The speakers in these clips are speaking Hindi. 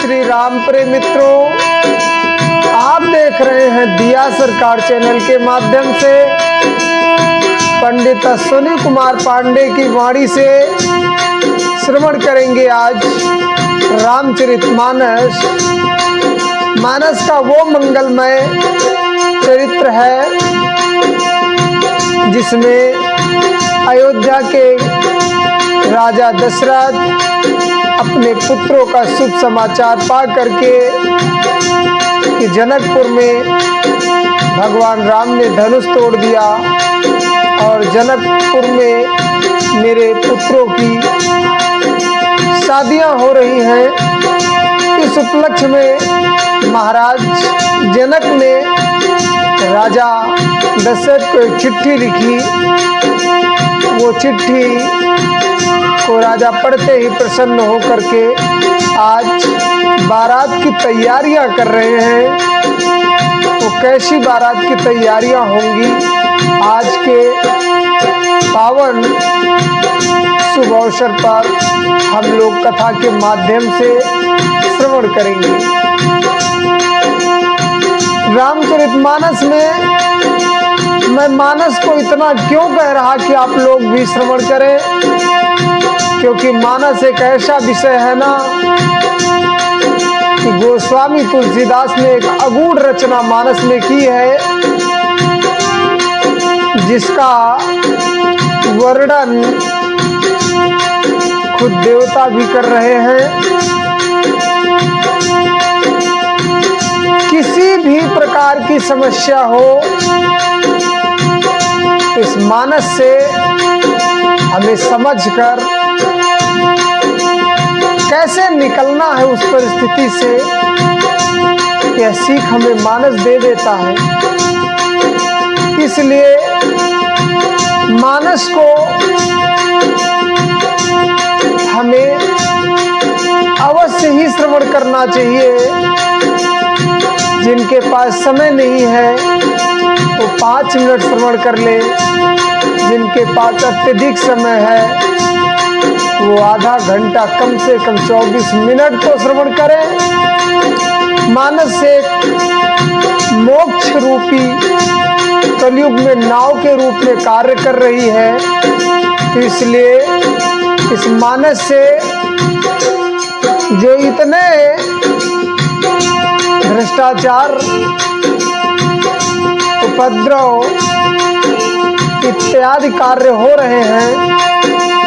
श्री राम प्रेम मित्रों, आप देख रहे हैं दिया सरकार चैनल के माध्यम से पंडित अश्विनी कुमार पांडे की वाणी से श्रवण करेंगे। आज रामचरितमानस मानस का वो मंगलमय चरित्र है जिसमें अयोध्या के राजा दशरथ अपने पुत्रों का शुभ समाचार पा करके कि जनकपुर में भगवान राम ने धनुष तोड़ दिया और जनकपुर में मेरे पुत्रों की शादियां हो रही हैं। इस उपलक्ष्य में महाराज जनक ने राजा दशरथ को एक चिट्ठी लिखी। वो चिट्ठी को राजा पढ़ते ही प्रसन्न होकर के आज बारात की तैयारियां कर रहे हैं। तो कैसी बारात की तैयारियां होंगी आज के पावन शुभ अवसर पर हम लोग कथा के माध्यम से श्रवण करेंगे। रामचरितमानस में मैं मानस को इतना क्यों कह रहा कि आप लोग भी श्रवण करें, क्योंकि मानस एक ऐसा विषय है ना कि गोस्वामी तुलसीदास ने एक अगूढ़ रचना मानस में की है जिसका वर्णन खुद देवता भी कर रहे हैं। किसी भी प्रकार की समस्या हो इस मानस से हमें समझकर कैसे निकलना है उस परिस्थिति से, यह सीख हमें मानस दे देता है। इसलिए मानस को हमें अवश्य ही श्रवण करना चाहिए। जिनके पास समय नहीं है वो 5 मिनट श्रवण कर ले, जिनके पास अत्यधिक समय है वो आधा घंटा कम से कम 24 मिनट तो श्रवण करें। मानस से मोक्ष रूपी कलयुग में नाव के रूप में कार्य कर रही है। तो इसलिए इस मानस से जो इतने भ्रष्टाचार, उपद्रव इत्यादि कार्य हो रहे हैं,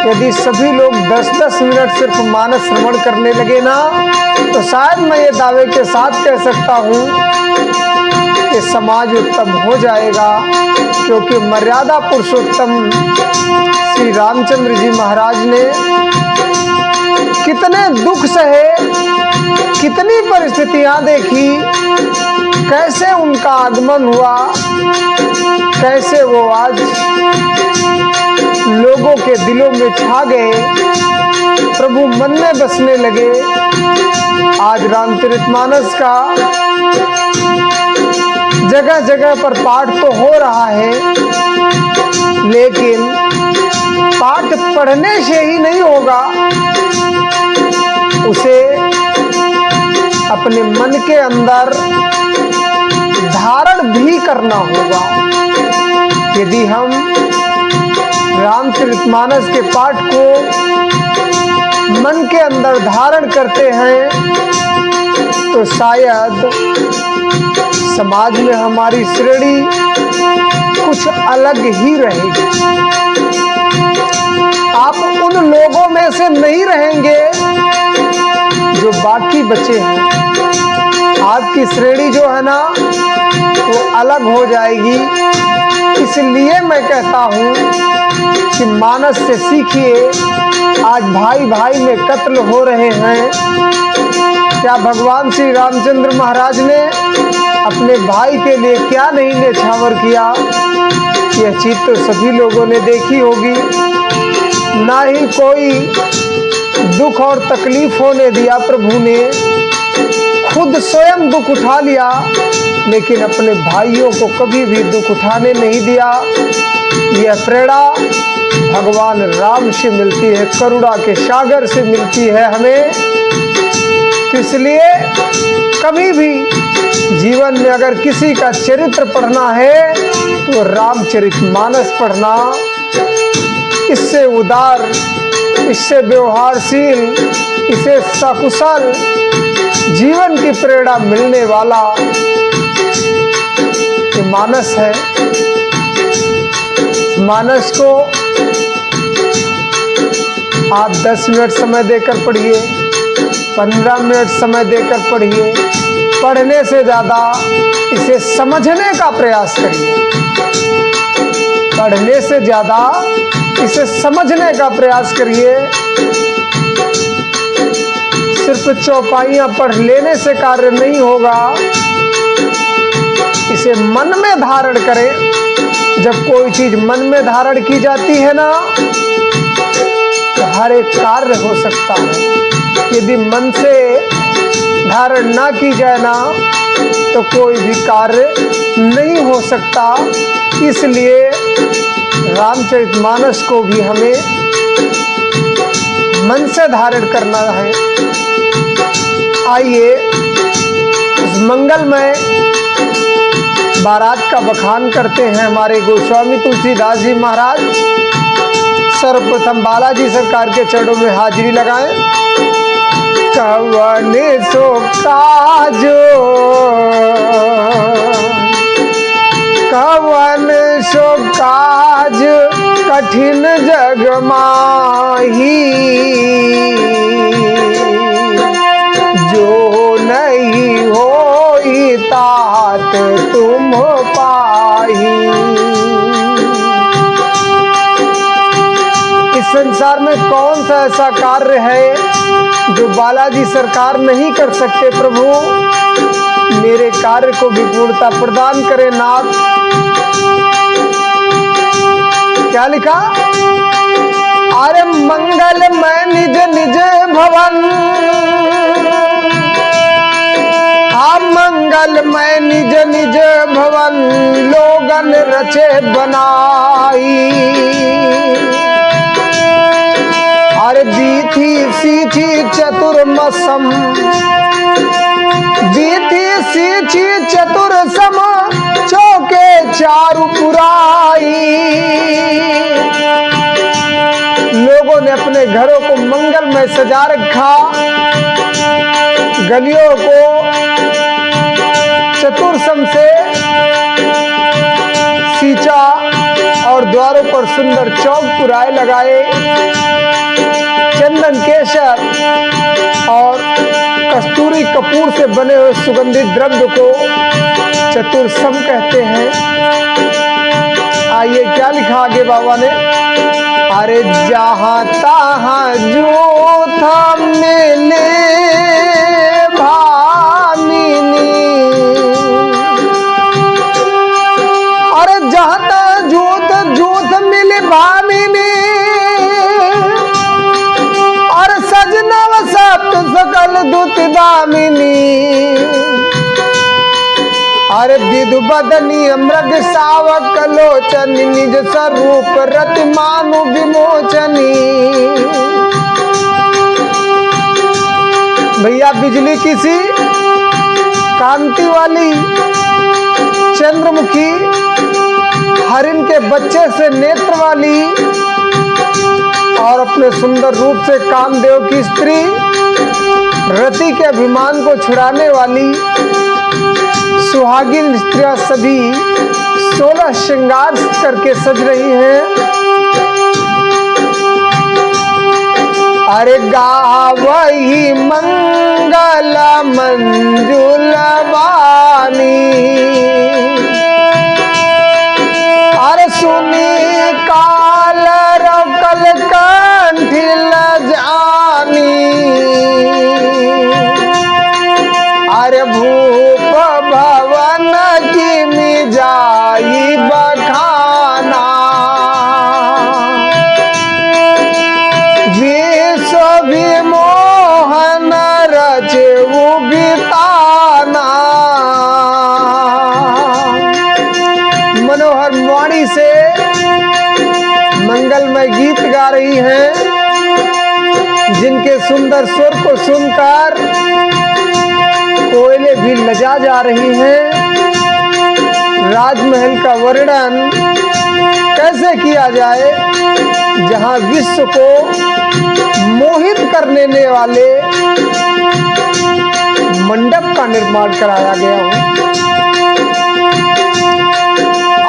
यदि सभी लोग 10-10 मिनट सिर्फ मानस श्रवण करने लगे ना तो शायद मैं ये दावे के साथ कह सकता हूँ कि समाज उत्तम हो जाएगा। क्योंकि मर्यादा पुरुषोत्तम श्री रामचंद्र जी महाराज ने कितने दुख सहे, कितनी परिस्थितियां देखी, कैसे उनका आगमन हुआ, कैसे वो आज लोगों के दिलों में छा गए, प्रभु मन में बसने लगे। आज रामचरितमानस का जगह जगह पर पाठ तो हो रहा है, लेकिन पाठ पढ़ने से ही नहीं होगा, उसे अपने मन के अंदर धारण भी करना होगा। यदि हम रामचरितमानस के पाठ को मन के अंदर धारण करते हैं तो शायद समाज में हमारी श्रेणी कुछ अलग ही रहेगी। आप उन लोगों में से नहीं रहेंगे जो बाकी बचे हैं। आपकी श्रेणी जो है ना वो अलग हो जाएगी। इसलिए मैं कहता हूँ कि मानस से सीखिए। आज भाई भाई में कत्ल हो रहे हैं। क्या भगवान श्री रामचंद्र महाराज ने अपने भाई के लिए क्या नहीं न्यौछावर किया? यह चीज तो सभी लोगों ने देखी होगी। ना ही कोई दुख और तकलीफ होने दिया प्रभु ने, खुद स्वयं दुख उठा लिया, लेकिन अपने भाइयों को कभी भी दुख उठाने नहीं दिया। यह प्रेरणा भगवान राम से मिलती है, करुणा के सागर से मिलती है हमें। इसलिए कभी भी जीवन में अगर किसी का चरित्र पढ़ना है तो रामचरितमानस पढ़ना। इससे उदार, इससे व्यवहारशील, इसे सकुशल जीवन की प्रेरणा मिलने वाला ये मानस है। मानस को आप 10 मिनट समय देकर पढ़िए, 15 मिनट समय देकर पढ़िए। पढ़ने से ज़्यादा इसे समझने का प्रयास करिए। पढ़ने से ज़्यादा इसे समझने का प्रयास करिए। सिर्फ चौपाइयाँ पढ़ लेने से कार्य नहीं होगा, इसे मन में धारण करें। जब कोई चीज़ मन में धारण की जाती है ना, तो हर एक कार्य हो सकता है। यदि मन से धारण ना की जाए ना, तो कोई भी कार्य नहीं हो सकता। इसलिए रामचरितमानस को भी हमें मन से धारण करना है। आइए इस मंगलमय बारात का बखान करते हैं हमारे गोस्वामी तुलसीदास जी महाराज। सर्वप्रथम बालाजी सरकार के चरणों में हाजिरी लगाएं। कवन सो काजो, कवन सो काज कठिन जग माही, जो नहीं होई तात तुम पाही। इस संसार में कौन सा ऐसा कार्य है जो बालाजी सरकार नहीं कर सकते। प्रभु मेरे कार्य को भी पूर्णता प्रदान करें नाथ। क्या लिखा? अरे मंगल में निज निज भवन, मंगल में निज निज भवन, लोगन रचे बनाई। अरे बीथी सीठी चतुर्मसम, बीथी सीठी चतुर्सम, चौके चारु पुराई। लोगों ने अपने घरों को मंगल में सजा रखा, गलियों को चतुर्सम से सींचा और द्वारों पर सुंदर चौक पुराए लगाए। चंदन केसर और कस्तूरी कपूर से बने हुए सुगंधित द्रव्य को चतुर्सम कहते हैं। आइए क्या लिखा आगे बाबा ने? अरे जहां तहां जो था मिले भामिनी, अरे जहां तहां जोत मिले भामिनी, और सजनव सप्त सकल दुत दामिनी। अरे विधु बदनी मृग सावक लोचनी, निज स्वरूप रति मानु विमोचनी। भैया बिजली किसी कांति वाली चंद्रमुखी, हरिण के बच्चे से नेत्र वाली, और अपने सुंदर रूप से कामदेव की स्त्री, रति के अभिमान को छुड़ाने वाली सुहागिन स्त्रियां सभी 16 श्रृंगार करके सज रही हैं। अरे गावही मंगल मंजुल वाणी, अरे सुनी काल रकल कंठी जानी। अरे भूप भवन की मिजाई बखाना, विश्व विमोहन रचे बिताना। मनोहर वाणी से मंगलमय गीत गा रही हैं, जिनके सुंदर स्वर को सुनकर कोयले भी लजा जा रही हैं। राजमहल का वर्णन कैसे किया जाए जहां विश्व को मोहित करने वाले मंडप का निर्माण कराया गया हो।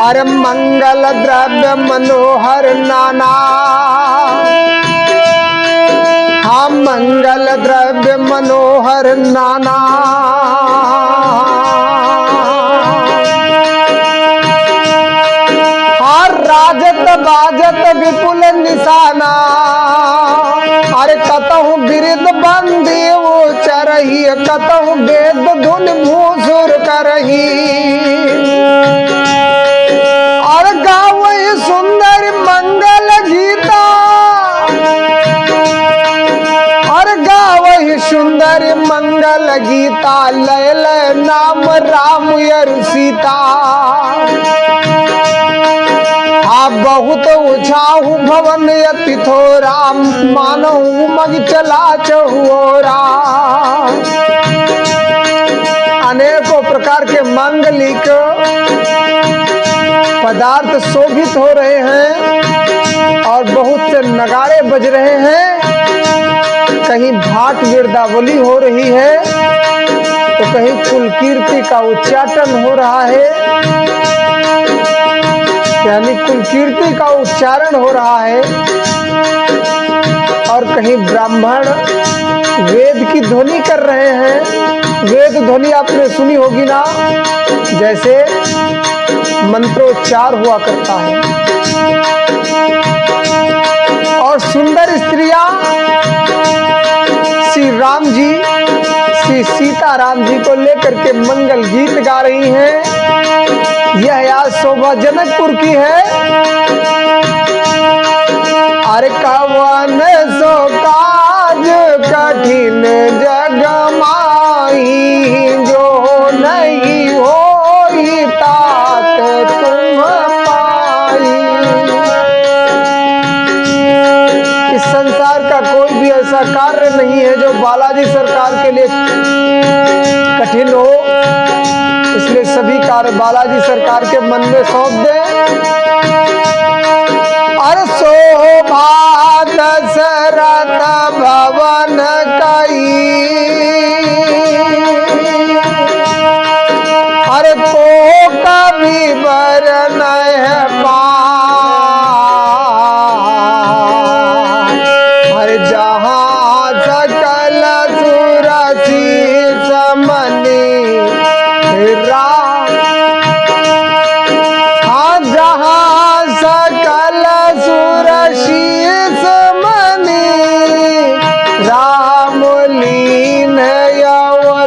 अरे मंगल द्रव्य मनोहर नाना, हाँ मंगल द्रव्य मनोहर नाना, हाँ राजत बाजत विपुल निशाना। अरे कतहु बिरद बंदी उचरही, कतहु वेद धुन भूसुर करही। और गावही सुंदर मंगल गीता, और गावही सुंदर मंगल गीता। लय लय नाम राम और सीता। बहुत उछाहु भवन अति थोरा, मानहु मग चला चहुओरा। अनेकों प्रकार के मांगलिक पदार्थ शोभित हो रहे हैं और बहुत से नगाड़े बज रहे हैं। कहीं भाट गिरदावली हो रही है तो कहीं कुल कीर्ति का उच्चाटन हो रहा है, यानी कुल कीर्ति का उच्चारण हो रहा है। और कहीं ब्राह्मण वेद की ध्वनि कर रहे हैं। वेद ध्वनि आपने सुनी होगी ना, जैसे मंत्रोच्चार हुआ करता है। और सुंदर स्त्रियां श्री राम जी, श्री सीताराम जी को लेकर के मंगल गीत गा रही हैं। यह आज शोभा जनकपुर की है। अरे कवन सो काज कठिन जग माही, जो नहीं होई तात तुम पाई। इस संसार का कोई भी ऐसा कार्य नहीं है जो बालाजी सरकार के लिए कठिन हो, इसलिए सभी कार्य बालाजी सरकार के मन में सौंप दे। अरे शोभा दशरथ भवन कई, अरे को कभी बरन है अरे जहाँ सकल सुरसी समनी हाँ, जहाँ सकल सुरशीस मनी राम लीन अवतार।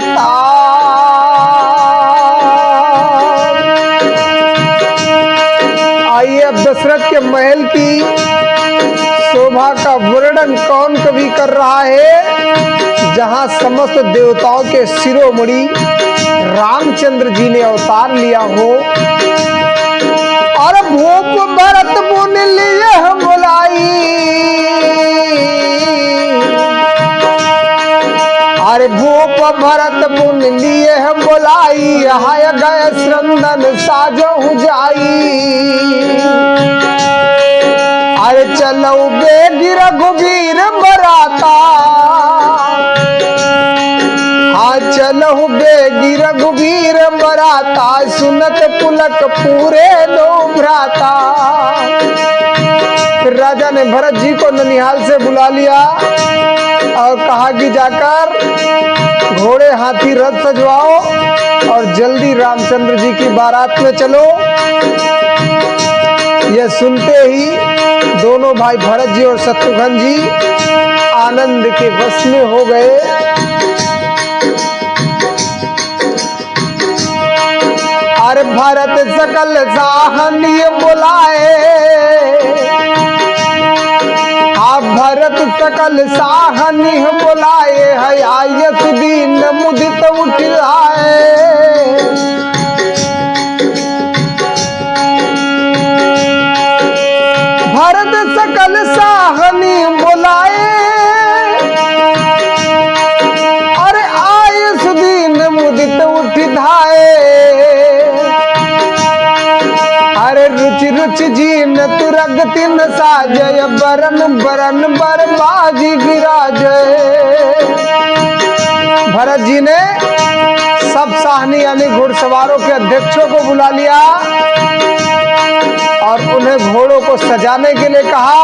आइए अब दशरथ के महल की शोभा का वर्णन कौन कवि कर रहा है, जहां समस्त देवताओं के शिरोमणि रामचंद्र जी ने अवतार लिया हो। और भूप भरत मुन लिए हम बुलाई, अरे भूप भरत मुन लिए हम बुलाई। हाय गए स्रंदन साजो जाई, अरे चलो बेगी रघुवीर बराता। चलहु बेगी रघुवीर बराता, सुनत पुलक पूरे दो भ्राता। फिर राजा ने भरत जी को ननिहाल से बुला लिया और कहा कि जाकर घोड़े हाथी रथ सजवाओ और जल्दी रामचंद्र जी की बारात में चलो। यह सुनते ही दोनों भाई भरत जी और शत्रुघ्न जी आनंद के वश में हो गए। अरे भरत सकल साहनीय बुलाए, आप भरत सकल साहनीय बुलाए। है आयत दीन मुदित उठाए, भरत सकल साहनीय बुलाए। अरे आयस दीन तिन साजय बरन बरन बर बाजी विराजय। भरत जी ने सब साहनी यानी घुड़सवारों के अध्यक्षों को बुला लिया और उन्हें घोड़ों को सजाने के लिए कहा।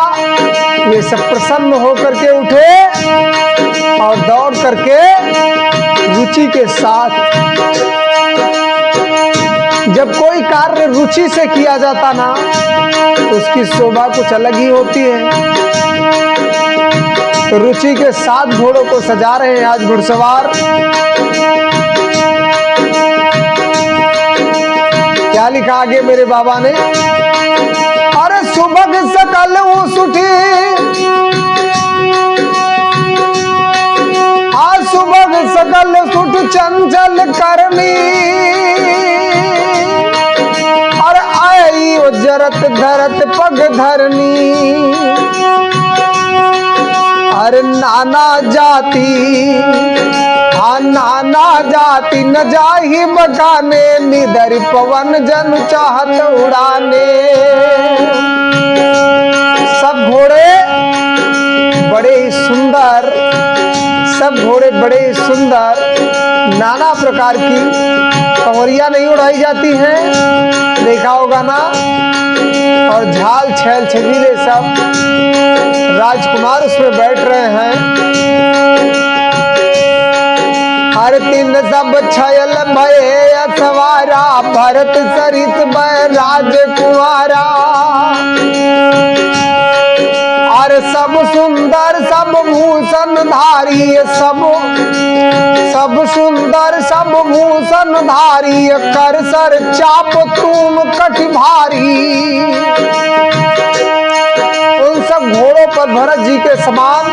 ये सब प्रसन्न होकर के उठे और दौड़ करके रुचि के साथ, जब कोई कार्य रुचि से किया जाता ना तो उसकी शोभा कुछ अलग ही होती है। तो रुचि के साथ घोड़ों को सजा रहे हैं आज घुड़सवार। क्या लिखा आगे मेरे बाबा ने? अरे सुबह सकल उठी, आज सुबह सकल सुठ चंचल करनी, और आई जरत धरत पग धरनी। अरे नाना जाति न जाहि बगाने, निधर पवन जन चाहत उड़ाने। सब घोड़े बड़े ही सुंदर, सब घोड़े बड़े ही सुंदर, नाना प्रकार की कंवरियां नहीं उड़ाई जाती हैं, देखा होगा ना। और झाल छैल छबीले सब राजकुमार उसमें बैठ रहे हैं। हर तीन सब छयल भये अथवारा, भरत सरित भय राजकुमारा। और सब सुंदर सब भूषण धारी, सब सुंदर सब भूषण धारी, कर सर चाप तुम कटि भारी। उन सब घोड़ों पर भरत जी के समान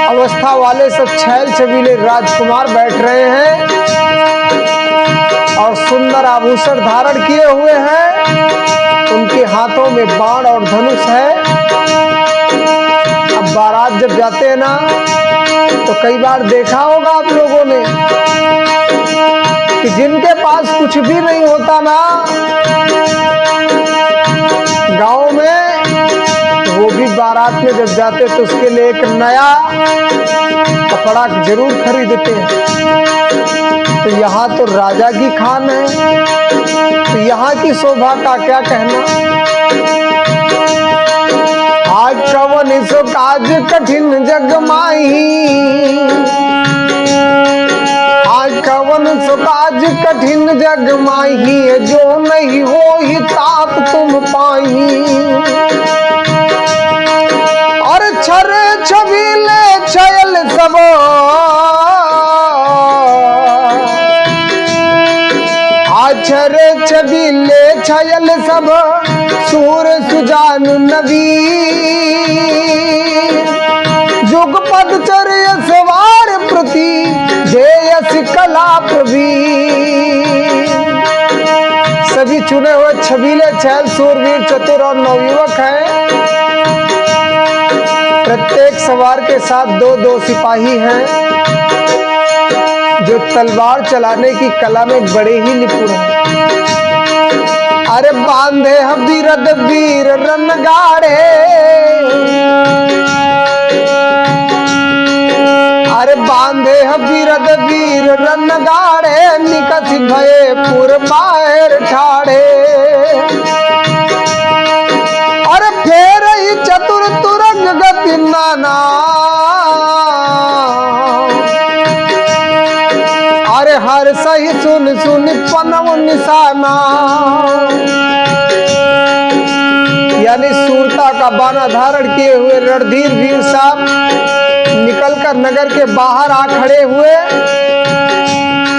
अवस्था वाले सब छैल छबीले राजकुमार बैठ रहे हैं और सुंदर आभूषण धारण किए हुए हैं। उनके हाथों में बाण और धनुष है। अब बारात जब जाते हैं ना तो कई बार देखा होगा आप लोगों ने कि जिनके पास कुछ भी नहीं होता ना गांव में, वो भी बारात में जब जाते तो उसके लिए एक नया कपड़ा जरूर खरीदते हैं। तो यहाँ तो राजा की खान है, तो यहाँ की शोभा का क्या कहना। आज कवन सो काज कठिन जग माही, आज कवन सो काज कठिन जग माही, जो नहीं हो ही तात तुम पाही। और छरे छबीले छयल सब, छरे छबीले छयल सब, सूर सुजान नवी। जुग पद चर्य सवार प्रति, देयस कला प्रवीण। सभी चुने हुए छबीले छैल सूरवीर चतुर और नवयुवक हैं। प्रत्येक सवार के साथ दो दो सिपाही हैं जो तलवार चलाने की कला में बड़े ही निपुण हैं। अरे बांधे हम बीरद वीर रनगाड़े, अरे बांधे हम बीरद वीर रनगाड़े, निकस भये पुर बाहर ठाड़े। अरे फेर ही चतुर तुरंग गति नाना, अरे हर सही सुन सुन पनव निशाना। यानी सूरता का बाना धारण किए हुए रणधीर वीर साहब निकलकर नगर के बाहर आ खड़े हुए।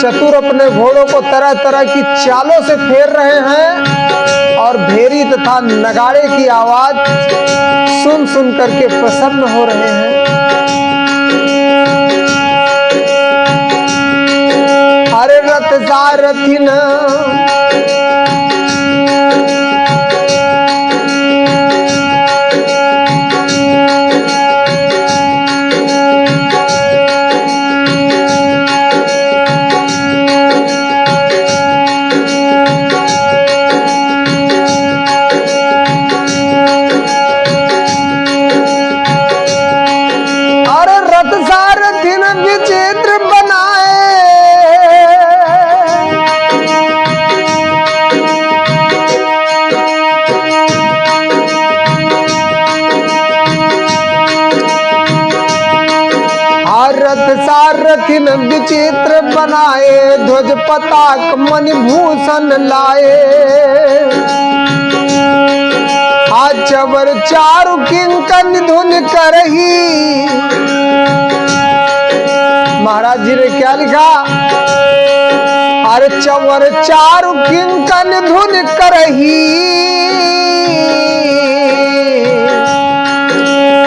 चतुर अपने घोड़ों को तरह तरह की चालों से फेर रहे हैं और भेरी तथा नगाड़े की आवाज सुन सुन करके प्रसन्न हो रहे हैं। अरे रथ सारथी न रथ सारथिन विचित्र बनाए, ध्वज पताक मणिभूषण लाए। चवर चारु किंकन धुन करही। महाराज जी ने क्या लिखा? अरे चवर चारु किंकन धुन करही,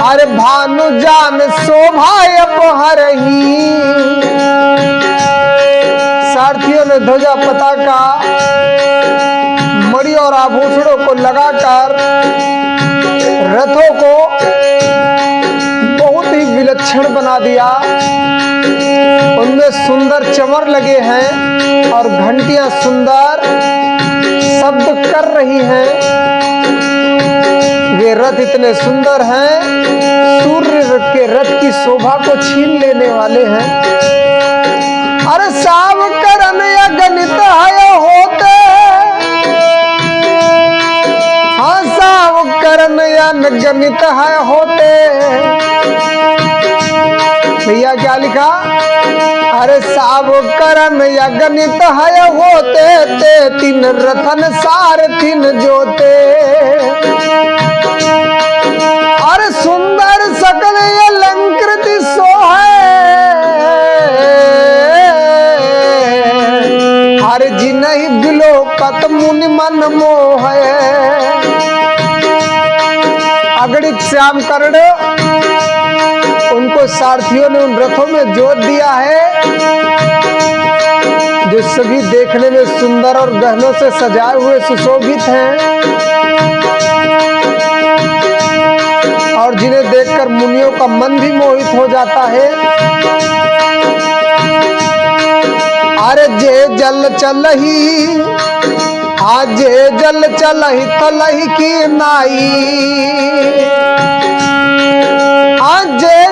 अरे भानु जान शोभा अपहरही। सारथियों ने ध्वजा पताका मणि और आभूषणों को लगाकर रथों को बहुत ही विलक्षण बना दिया। उनमें सुंदर चमर लगे हैं और घंटियां सुंदर शब्द कर रही हैं। वे रथ इतने सुंदर हैं, सूर्य के रथ की शोभा को छीन लेने वाले हैं। अरे साव करन अगणित है होते, हाँ साव करन अगणित है होते। भैया क्या लिखा? अरे साव करन अगणित है होते, ते तीन रथन सारथिन जोते। अरे सुंदर सकल अलंकृत सोहे, अरे जिन्हि बिलोकत मुनि मन मोह। अगणित श्याम कर्ण, उनको सारथियों ने उन रथों में जोत दिया है जो सभी देखने में सुंदर और गहनों से सजाए हुए सुशोभित हैं और जिन्हें देखकर मुनियों का मन भी मोहित हो जाता है। अरे जे जल चलही, आज जल चलही तलही की नाई। आज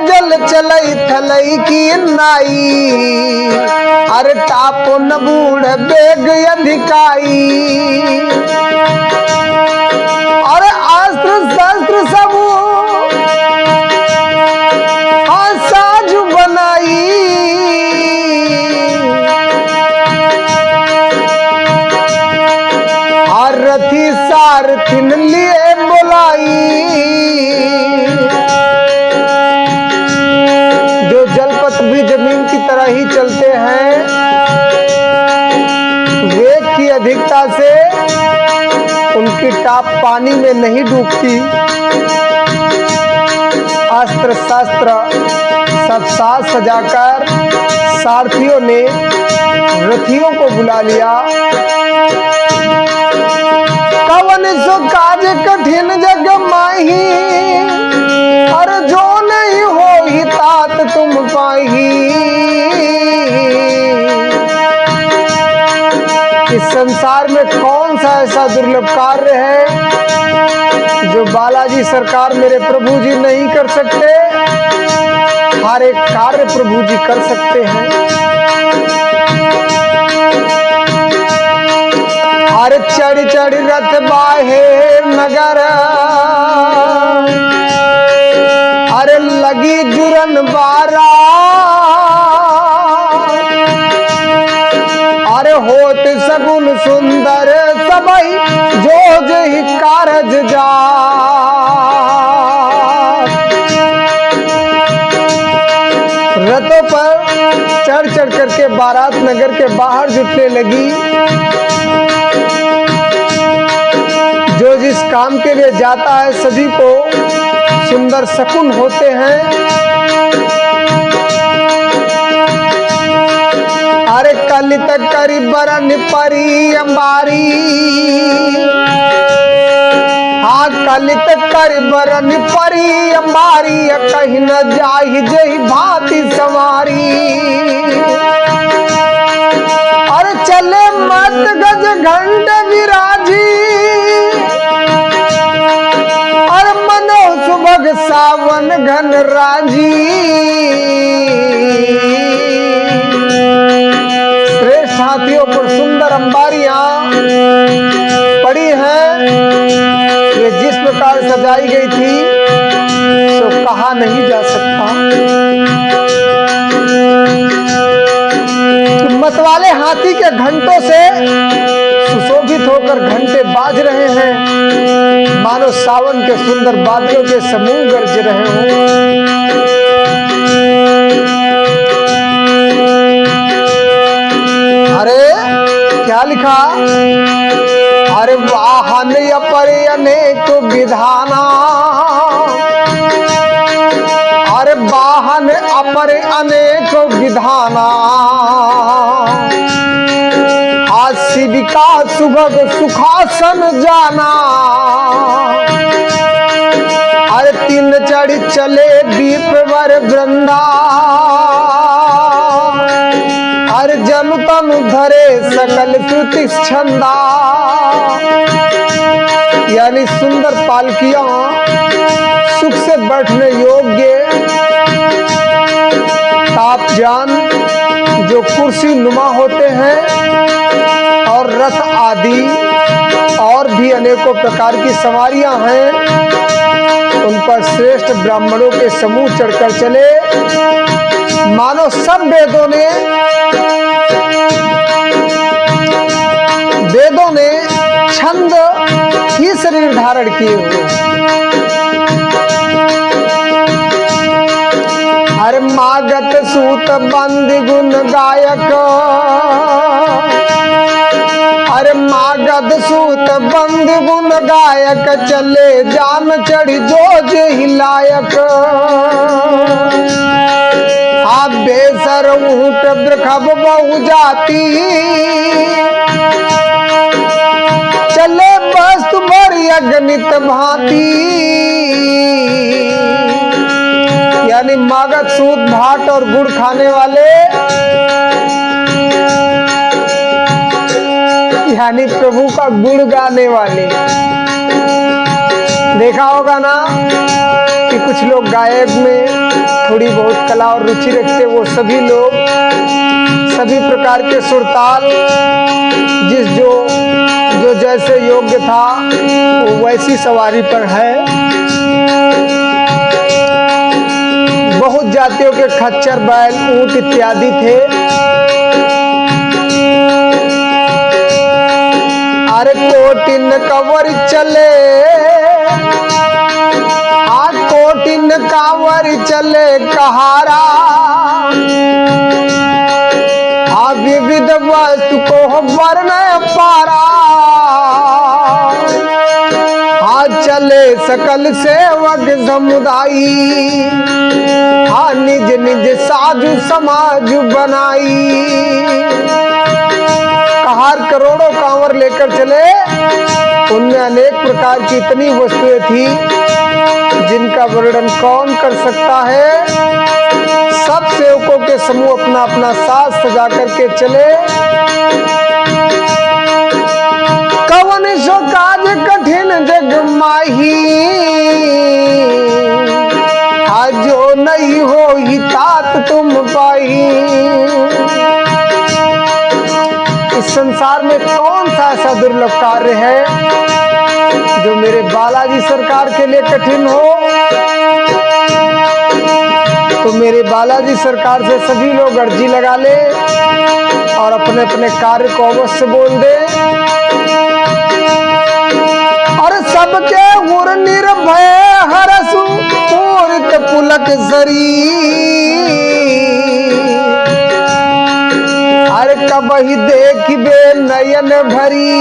जल चलई थलई की नाई, अरे टापो न बूढ़ बेग अधिकाई। अरे अस्त्र शस्त्र सब साजु बनाई। और रथी सारथिन लिए बुलाई। जो जलपथ भी जमीन की तरह ही चलते हैं, वेग की अधिकता से उनकी टाप पानी में नहीं डूबती। अस्त्र शस्त्र सब साज सजाकर सारथियों ने रथियों को बुला लिया। कवन सो काज कठिन जग माही, अरे जो नहीं हो ही तात तुम पाही। इस संसार में कौन सा ऐसा दुर्लभ कार्य है जो बालाजी सरकार मेरे प्रभु जी नहीं कर सकते? हर एक कार्य प्रभु जी कर सकते हैं। अरे चढ़ चढ़ रथ बाहे नगर, अरे लगी जुरन बारा। अरे होत सगुन सुंदर सबई जो जही कारज जा। रथों पर चढ़ चढ़ करके बारात नगर के बाहर जुटने लगी। जो जिस काम के लिए जाता है सभी को सुंदर शकुन होते हैं। अरे कलित करी बरन परी अंबारी, हाँ कलित करी बरन परी अंबारी। कहीं न जाहि जही भांति सवारी। अरे चले मत गज घंट विराजी, अरे मनो सुभग सावन घन राजी। श्रेष्ठ हाथियों पर सुंदर अंबारियां पड़ी हैं। ये जिस प्रकार सजाई गई थी सो कहा नहीं जा सकता। काले हाथी के घंटों से सुशोभित होकर घंटे बाज रहे हैं, मानो सावन के सुंदर बादलों के समूह गरज रहे हों। अरे क्या लिखा? अरे वाहन अपरे अनेक विधाना, अरे वाहन अपरे अनेक विधाना, आज शिविका सुभग सुखासन जाना, अरे तीन चढ़ी चले दीप वर वृंदा, अरे जनु तनु धरे सकल श्रुति छंदा। यानी सुंदर पालकियां सुख से बैठने योग्य तापजान जो कुर्सी नुमा होते हैं, और रथ आदि और भी अनेकों प्रकार की सवारियां हैं, उन पर श्रेष्ठ ब्राह्मणों के समूह चढ़कर चले, मानो सब वेदों ने छंद ही शरीर धारण किए हुए। अरे मागत सूत बंद गुण गायक, अरे मागध सूत बंद गुण गायक, चले जान चढ़ी जोज हिलायक, आप बेसर ऊंट ब्रखब बहु जाती, चले वस्तु भरी अगणित भांति। यानी मागध सूत भाट और गुड़ खाने वाले, यानी प्रभु का गुण गाने वाले। देखा होगा ना कि कुछ लोग गायक में थोड़ी बहुत कला और रुचि रखते, वो सभी लोग सभी प्रकार के सुरताल जिस जो जैसे योग्य था वो वैसी सवारी पर है। बहुत जातियों के खच्चर, बैल, ऊंट इत्यादि थे। अरे कोटिन कवर चले, कोटिन कावर चले कहारा, विविध वस्तु को वर्ण पारा, चले सकल सेवक समुदायी, निज निज साधु समाज बनाई। कहार करोड़ों कांवर लेकर चले, उनमें अनेक प्रकार की इतनी वस्तुएं थी जिनका वर्णन कौन कर सकता है। सब सेवकों के समूह अपना अपना साज सजा करके चले। कवन सो काज कठिन जग माही, जो नहीं हो ही तात तुम पाही। इस संसार में कौन सा ऐसा दुर्लभ कार्य है जो मेरे बालाजी सरकार के लिए कठिन हो। तो मेरे बालाजी सरकार से सभी लोग अर्जी लगा ले और अपने अपने कार्य को अवश्य बोल दे। और सबके उर निर्भय हरसु पूरित पुलक जरी, अरे कबहि देखिबे नयन भरी,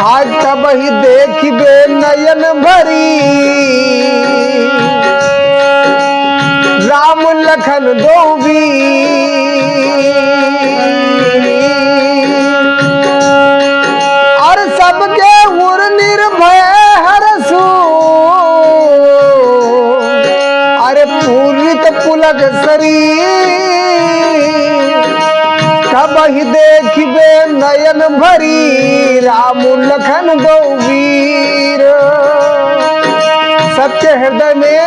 आज कबहि देखिबे नयन भरी। राम लखन दो और सबके उर निर्भय हरसु, अरे पूरित पुलक सरी, कबहि देखिबे नयन भरी। राम लखन दो वीर। सबके हृदय में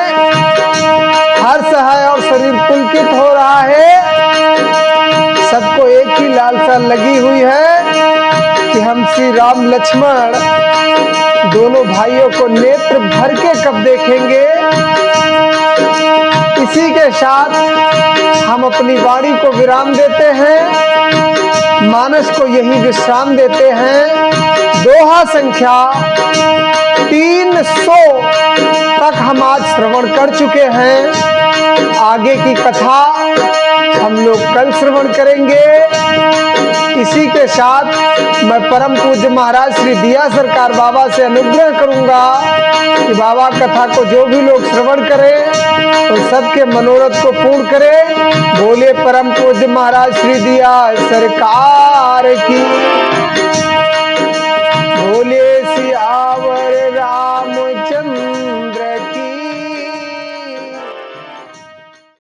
हर्ष है और शरीर पुलकित हो रहा है। सबको एक ही लालसा लगी हुई है कि हम श्री राम लक्ष्मण दोनों भाइयों को नेत्र भर के कब देखेंगे। इसी के साथ हम अपनी वाणी को विराम देते हैं, मानस को यही विश्राम देते हैं। दोहा संख्या 300 तक हम आज श्रवण कर चुके हैं। आगे की कथा हम लोग कल श्रवण करेंगे। इसी के साथ मैं परम पूज्य महाराज श्री दिया सरकार बाबा से अनुग्रह करूंगा कि बाबा कथा को जो भी लोग श्रवण करें तो सबके मनोरथ को पूर्ण करें। बोले परम पूज्य महाराज श्री दिया सरकार की।